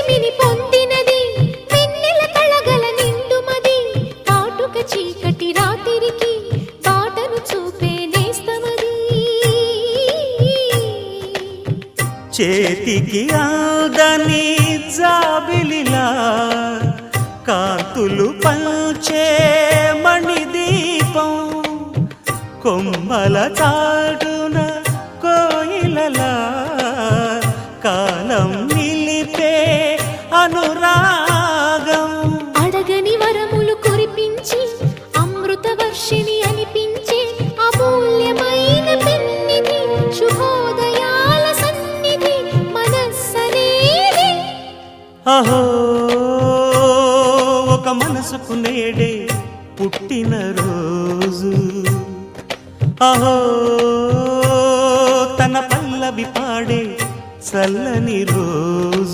చెలిమిని పొందినది వెన్నెల కళగల నిండుమది కాటుక చీకటి రాత్రికి బాటను చూపే నేస్తమది చేతికి ఆదని జాబిలిలా కాంతులు పంచే మణిదీపం కొమ్మల చాటున కోయిలలా కాలం నిలిపే అనురాగం అడగని వరములు కురిపించి అమృత వర్షిణి అనిపించే అమూల్యమైన పెన్నిధి శుభోదయాల సన్నిధి మనస్సనేది అహో ఒక మనసుకు నేడే పుట్టిన రోజు అహో తన పల్లవి పాడే చల్లని రోజు